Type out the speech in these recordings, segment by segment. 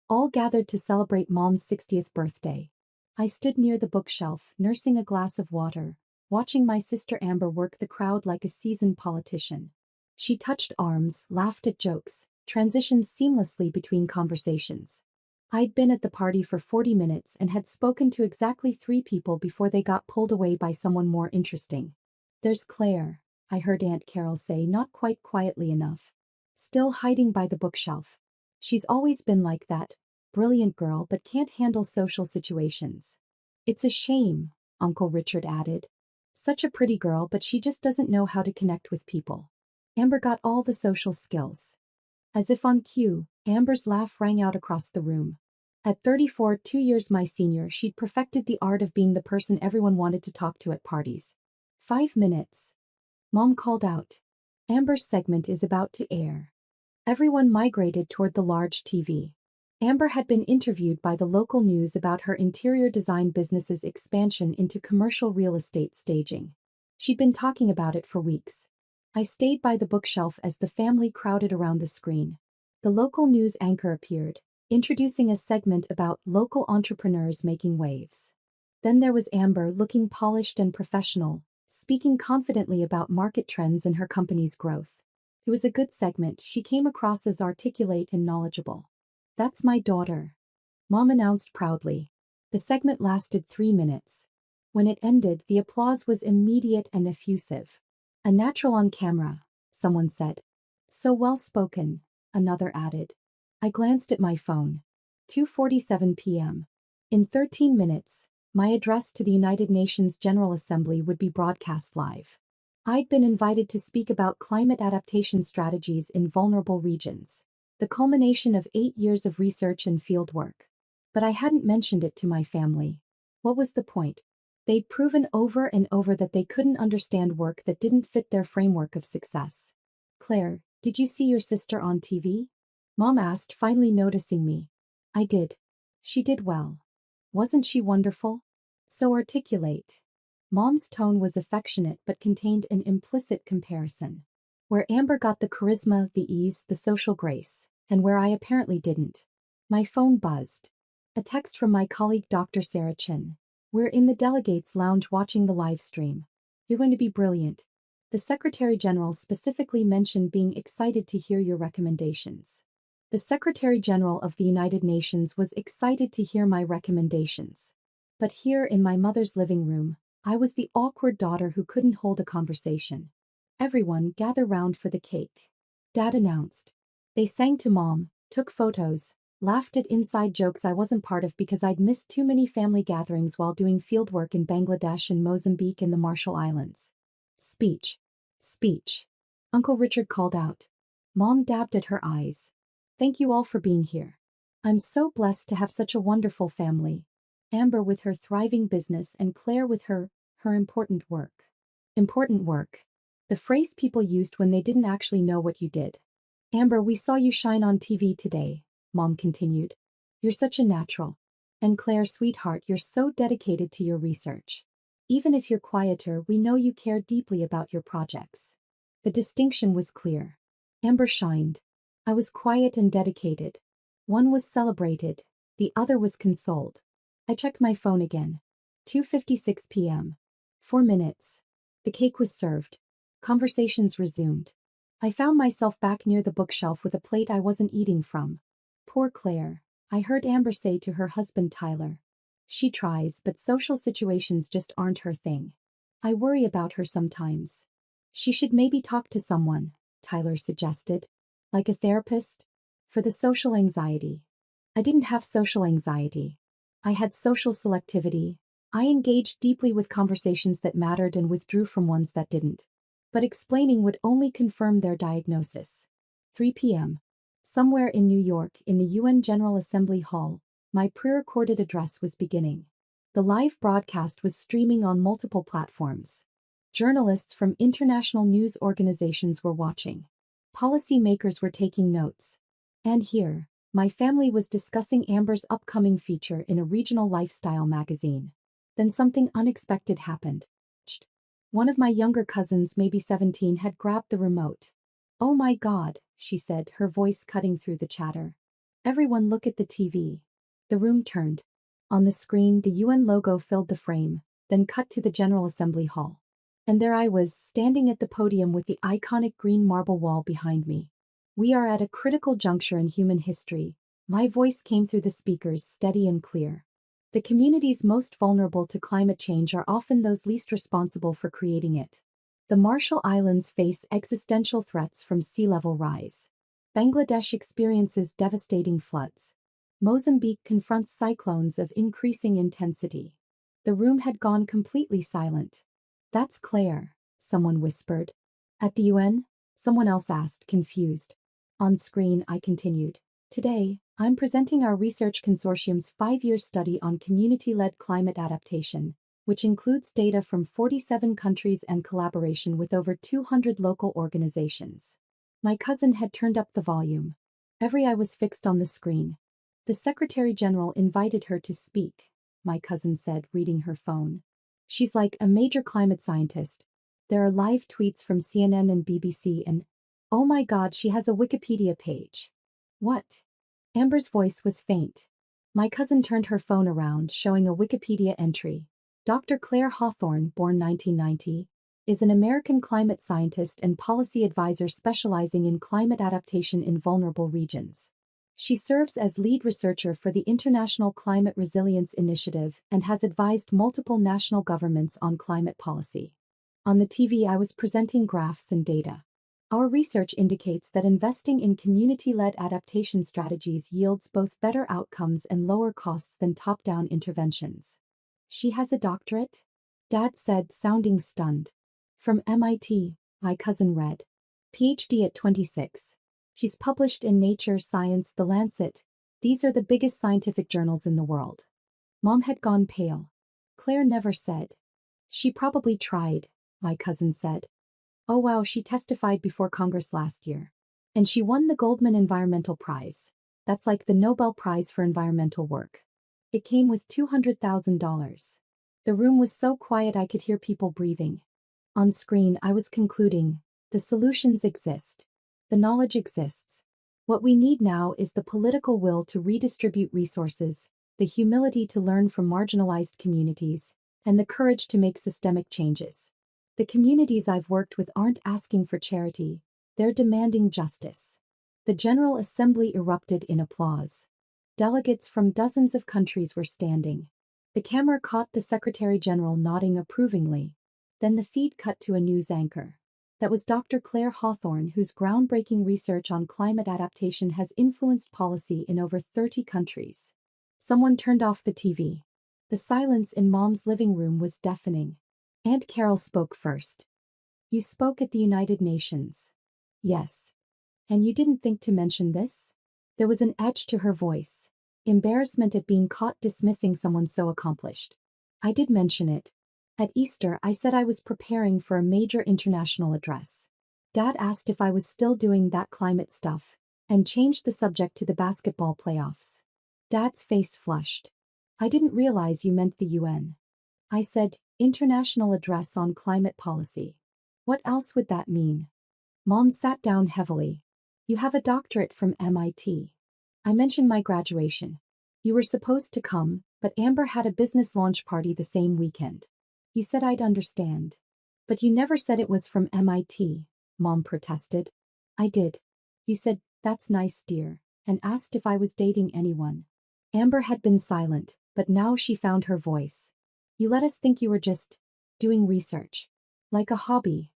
all gathered to celebrate Mom's 60th birthday. I stood near the bookshelf, nursing a glass of water, watching my sister Amber work the crowd like a seasoned politician. She touched arms, laughed at jokes, transitioned seamlessly between conversations. I'd been at the party for 40 minutes and had spoken to exactly 3 people before they got pulled away by someone more interesting. "There's Claire," I heard Aunt Carol say, not quite quietly enough. "Still hiding by the bookshelf. She's always been like that, brilliant girl but can't handle social situations." "It's a shame," Uncle Richard added. "Such a pretty girl but she just doesn't know how to connect with people. Amber got all the social skills." As if on cue, Amber's laugh rang out across the room. At 34, 2 years my senior, she'd perfected the art of being the person everyone wanted to talk to at parties. 5 minutes. Mom called out. "Amber's segment is about to air." Everyone migrated toward the large TV. Amber had been interviewed by the local news about her interior design business's expansion into commercial real estate staging. She'd been talking about it for weeks. I stayed by the bookshelf as the family crowded around the screen. The local news anchor appeared, introducing a segment about local entrepreneurs making waves. Then there was Amber, looking polished and professional, speaking confidently about market trends and her company's growth. It was a good segment. She came across as articulate and knowledgeable. "That's my daughter," Mom announced proudly. The segment lasted 3 minutes. When it ended, the applause was immediate and effusive. "A natural on camera," someone said. "So well spoken," another added. I glanced at my phone. 2:47 p.m. In 13 minutes, my address to the United Nations General Assembly would be broadcast live. I'd been invited to speak about climate adaptation strategies in vulnerable regions, the culmination of 8 years of research and fieldwork. But I hadn't mentioned it to my family. What was the point? They'd proven over and over that they couldn't understand work that didn't fit their framework of success. "Claire, did you see your sister on TV?" Mom asked, finally noticing me. I did. "She did well. Wasn't she wonderful? So articulate." Mom's tone was affectionate but contained an implicit comparison. Where Amber got the charisma, the ease, the social grace, and where I apparently didn't. My phone buzzed. A text from my colleague Dr. Sarah Chin. "We're in the delegates' lounge watching the live stream. You're going to be brilliant. The Secretary General specifically mentioned being excited to hear your recommendations." The Secretary General of the United Nations was excited to hear my recommendations. But here in my mother's living room, I was the awkward daughter who couldn't hold a conversation. "Everyone gather round for the cake," Dad announced. They sang to Mom, took photos, laughed at inside jokes I wasn't part of because I'd missed too many family gatherings while doing fieldwork in Bangladesh and Mozambique and the Marshall Islands. "Speech. Speech," Uncle Richard called out. Mom dabbed at her eyes. "Thank you all for being here. I'm so blessed to have such a wonderful family. Amber with her thriving business and Claire with her important work." Important work. The phrase people used when they didn't actually know what you did. "Amber, we saw you shine on TV today," Mom continued. "You're such a natural. And Claire, sweetheart, you're so dedicated to your research. Even if you're quieter, we know you care deeply about your projects." The distinction was clear. Amber shined. I was quiet and dedicated. One was celebrated, the other was consoled. I checked my phone again. 2:56 p.m. 4 minutes. The cake was served. Conversations resumed. I found myself back near the bookshelf with a plate I wasn't eating from. "Poor Claire," I heard Amber say to her husband Tyler. "She tries, but social situations just aren't her thing. I worry about her sometimes." "She should maybe talk to someone," Tyler suggested. "Like a therapist? For the social anxiety." I didn't have social anxiety. I had social selectivity. I engaged deeply with conversations that mattered and withdrew from ones that didn't. But explaining would only confirm their diagnosis. 3 p.m. Somewhere in New York, in the UN General Assembly Hall, my pre-recorded address was beginning. The live broadcast was streaming on multiple platforms. Journalists from international news organizations were watching. Policymakers were taking notes. And here, my family was discussing Amber's upcoming feature in a regional lifestyle magazine. Then something unexpected happened. One of my younger cousins, maybe 17, had grabbed the remote. "Oh my God," she said, her voice cutting through the chatter. Everyone look at the TV. The room turned. On the screen, the UN logo filled the frame, then cut to the General Assembly Hall. And there I was, standing at the podium with the iconic green marble wall behind me. We are at a critical juncture in human history. My voice came through the speakers, steady and clear. The communities most vulnerable to climate change are often those least responsible for creating it. The Marshall Islands face existential threats from sea level rise. Bangladesh experiences devastating floods. Mozambique confronts cyclones of increasing intensity. The room had gone completely silent. "That's Claire," someone whispered. "At the UN?" someone else asked, confused. On screen, I continued. "Today, I'm presenting our research consortium's 5-year study on community-led climate adaptation, which includes data from 47 countries and collaboration with over 200 local organizations." My cousin had turned up the volume. Every eye was fixed on the screen. "The Secretary General invited her to speak," my cousin said, reading her phone. "She's like a major climate scientist. There are live tweets from CNN and BBC and, oh my God, she has a Wikipedia page." "What?" Amber's voice was faint. My cousin turned her phone around, showing a Wikipedia entry. Dr. Claire Hawthorne, born 1990, is an American climate scientist and policy advisor specializing in climate adaptation in vulnerable regions. She serves as lead researcher for the International Climate Resilience Initiative and has advised multiple national governments on climate policy. On the TV, I was presenting graphs and data. Our research indicates that investing in community-led adaptation strategies yields both better outcomes and lower costs than top-down interventions. "She has a doctorate?" Dad said, sounding stunned. "From MIT," my cousin read. "PhD at 26. She's published in Nature, Science, The Lancet. These are the biggest scientific journals in the world." Mom had gone pale. "Claire never said." "She probably tried," my cousin said. "Oh wow, she testified before Congress last year. And she won the Goldman Environmental Prize. That's like the Nobel Prize for environmental work. It came with $200,000. The room was so quiet I could hear people breathing. On screen, I was concluding, the solutions exist. The knowledge exists. What we need now is the political will to redistribute resources, the humility to learn from marginalized communities, and the courage to make systemic changes. The communities I've worked with aren't asking for charity, they're demanding justice." The General Assembly erupted in applause. Delegates from dozens of countries were standing. The camera caught the Secretary General nodding approvingly. Then the feed cut to a news anchor. That was Dr. Claire Hawthorne, whose groundbreaking research on climate adaptation has influenced policy in over 30 countries. Someone turned off the TV. The silence in Mom's living room was deafening. Aunt Carol spoke first. "You spoke at the United Nations." "Yes. And you didn't think to mention this?" There was an edge to her voice. Embarrassment at being caught dismissing someone so accomplished. "I did mention it. At Easter, I said I was preparing for a major international address. Dad asked if I was still doing that climate stuff, and changed the subject to the basketball playoffs." Dad's face flushed. "I didn't realize you meant the UN." I said, "International address on climate policy. What else would that mean?" Mom sat down heavily. "You have a doctorate from MIT. I mentioned my graduation. You were supposed to come, but Amber had a business launch party the same weekend. You said I'd understand. But you never said it was from MIT, Mom protested. "I did. You said, 'That's nice, dear,' and asked if I was dating anyone." Amber had been silent, but now she found her voice. "You let us think you were just doing research. Like a hobby."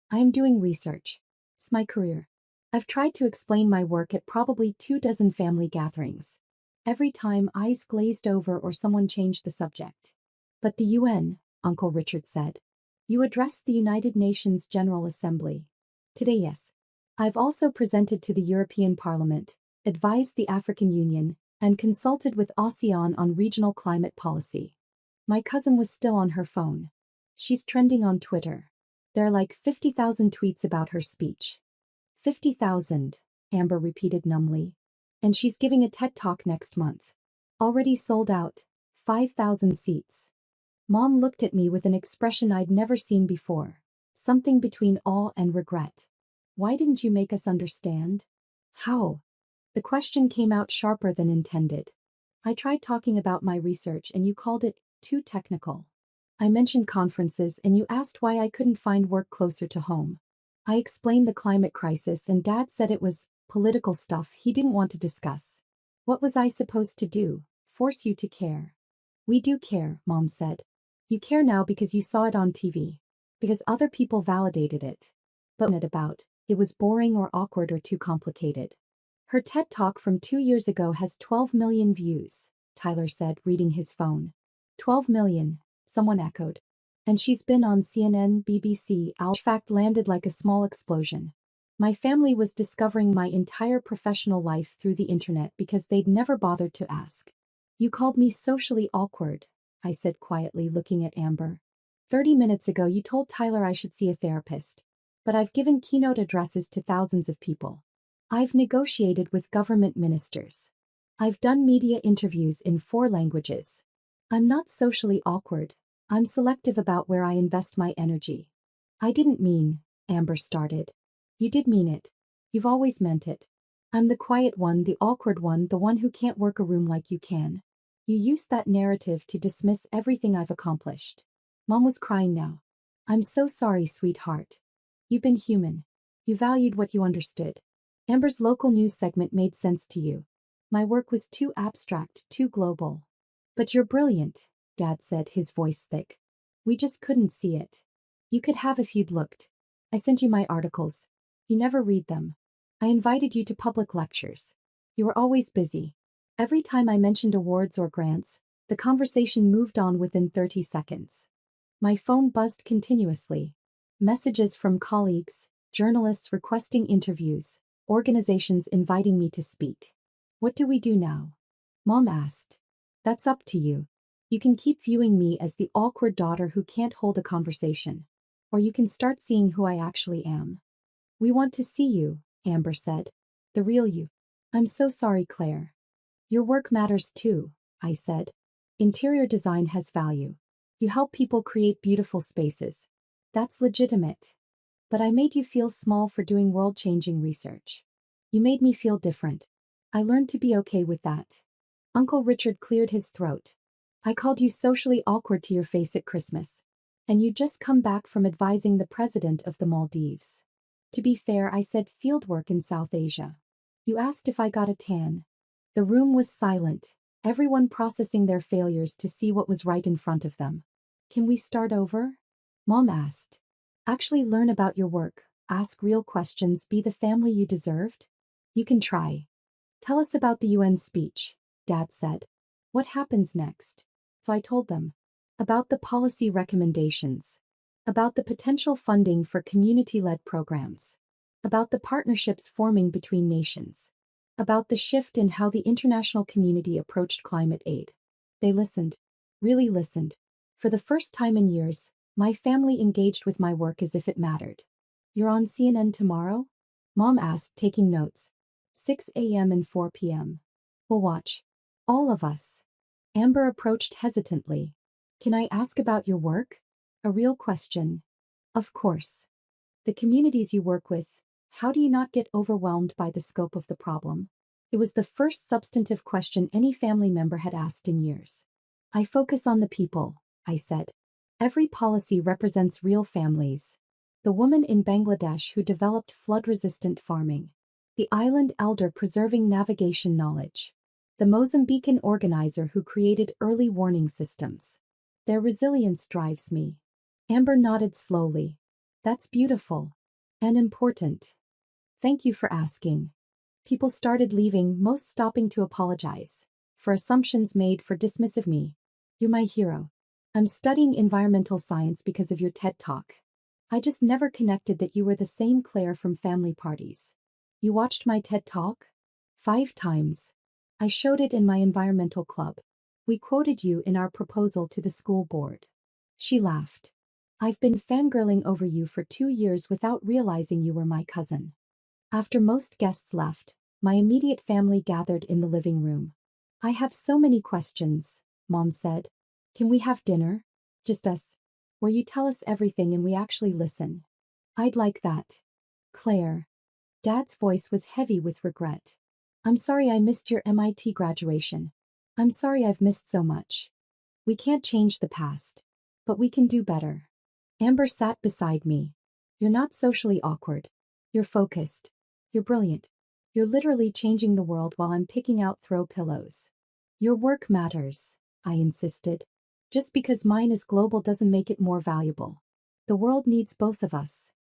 "I am doing research. It's my career. I've tried to explain my work at probably 24 family gatherings. Every time eyes glazed over or someone changed the subject." "But the UN," Uncle Richard said. "You addressed the United Nations General Assembly." "Today, yes. I've also presented to the European Parliament, advised the African Union, and consulted with ASEAN on regional climate policy." My cousin was still on her phone. "She's trending on Twitter. There are like 50,000 tweets about her speech." 50,000, Amber repeated numbly. "And she's giving a TED Talk next month. Already sold out, 5,000 seats." Mom looked at me with an expression I'd never seen before, something between awe and regret. "Why didn't you make us understand?" "How?" The question came out sharper than intended. I tried talking about my research and you called it too technical. I mentioned conferences and you asked why I couldn't find work closer to home. I explained the climate crisis and Dad said it was political stuff he didn't want to discuss. What was I supposed to do? Force you to care? We do care, Mom said. You care now because you saw it on TV. Because other people validated it. But it was boring or awkward or too complicated. Her TED Talk from 2 years ago has 12 million views, Tyler said, reading his phone. 12 million, someone echoed. And she's been on CNN, BBC, fact landed like a small explosion. My family was discovering my entire professional life through the internet because they'd never bothered to ask. You called me socially awkward, I said quietly, looking at Amber. 30 minutes ago you told Tyler I should see a therapist. But I've given keynote addresses to thousands of people. I've negotiated with government ministers. I've done media interviews in 4 languages. I'm not socially awkward. I'm selective about where I invest my energy. I didn't mean, Amber started. You did mean it. You've always meant it. I'm the quiet one, the awkward one, the one who can't work a room like you can. You used that narrative to dismiss everything I've accomplished. Mom was crying now. I'm so sorry, sweetheart. You've been human. You valued what you understood. Amber's local news segment made sense to you. My work was too abstract, too global. But you're brilliant, Dad said, his voice thick. We just couldn't see it. You could have if you'd looked. I sent you my articles. You never read them. I invited you to public lectures. You were always busy. Every time I mentioned awards or grants, the conversation moved on within 30 seconds. My phone buzzed continuously. Messages from colleagues, journalists requesting interviews, organizations inviting me to speak. What do we do now? Mom asked. That's up to you. You can keep viewing me as the awkward daughter who can't hold a conversation. Or you can start seeing who I actually am. We want to see you, Amber said. The real you. I'm so sorry, Claire. Your work matters too, I said. Interior design has value. You help people create beautiful spaces. That's legitimate. But I made you feel small for doing world-changing research. You made me feel different. I learned to be okay with that. Uncle Richard cleared his throat. I called you socially awkward to your face at Christmas. And you'd just come back from advising the president of the Maldives. To be fair, I said fieldwork in South Asia. You asked if I got a tan. The room was silent, everyone processing their failures to see what was right in front of them. Can we start over? Mom asked. Actually learn about your work, ask real questions, be the family you deserved? You can try. Tell us about the UN speech, Dad said. What happens next? So I told them. About the policy recommendations. About the potential funding for community-led programs. About the partnerships forming between nations. About the shift in how the international community approached climate aid. They listened. Really listened. For the first time in years, my family engaged with my work as if it mattered. You're on CNN tomorrow? Mom asked, taking notes. 6 a.m. and 4 p.m. We'll watch. All of us. Amber approached hesitantly. Can I ask about your work? A real question. Of course. The communities you work with, how do you not get overwhelmed by the scope of the problem? It was the first substantive question any family member had asked in years. I focus on the people, I said. Every policy represents real families. The woman in Bangladesh who developed flood-resistant farming. The island elder preserving navigation knowledge. The Mozambican organizer who created early warning systems. Their resilience drives me. Amber nodded slowly. That's beautiful. And important. Thank you for asking. People started leaving, most stopping to apologize. For assumptions made, for dismissive me. You're my hero. I'm studying environmental science because of your TED Talk. I just never connected that you were the same Claire from family parties. You watched my TED Talk? 5 times. I showed it in my environmental club. We quoted you in our proposal to the school board. She laughed. I've been fangirling over you for 2 years without realizing you were my cousin. After most guests left, my immediate family gathered in the living room. I have so many questions, Mom said. Can we have dinner? Just us. Where you tell us everything and we actually listen. I'd like that. Claire. Dad's voice was heavy with regret. I'm sorry I missed your MIT graduation. I'm sorry I've missed so much. We can't change the past. But we can do better. Amber sat beside me. You're not socially awkward. You're focused. You're brilliant. You're literally changing the world while I'm picking out throw pillows. Your work matters, I insisted. Just because mine is global doesn't make it more valuable. The world needs both of us.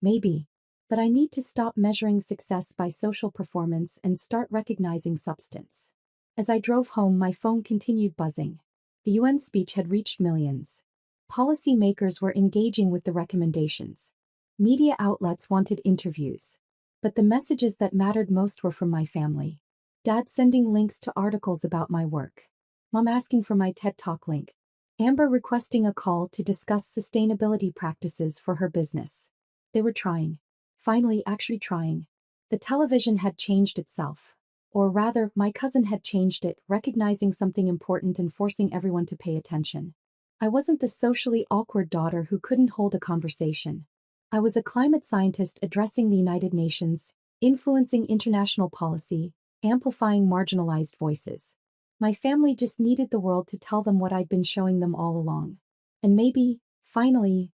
Maybe. But I need to stop measuring success by social performance and start recognizing substance. As I drove home, my phone continued buzzing. The UN speech had reached millions. Policymakers were engaging with the recommendations. Media outlets wanted interviews. But the messages that mattered most were from my family. Dad sending links to articles about my work. Mom asking for my TED Talk link. Amber requesting a call to discuss sustainability practices for her business. They were trying. Finally, actually trying. The television had changed itself. Or rather, my cousin had changed it, recognizing something important and forcing everyone to pay attention. I wasn't the socially awkward daughter who couldn't hold a conversation. I was a climate scientist addressing the United Nations, influencing international policy, amplifying marginalized voices. My family just needed the world to tell them what I'd been showing them all along. And maybe, finally,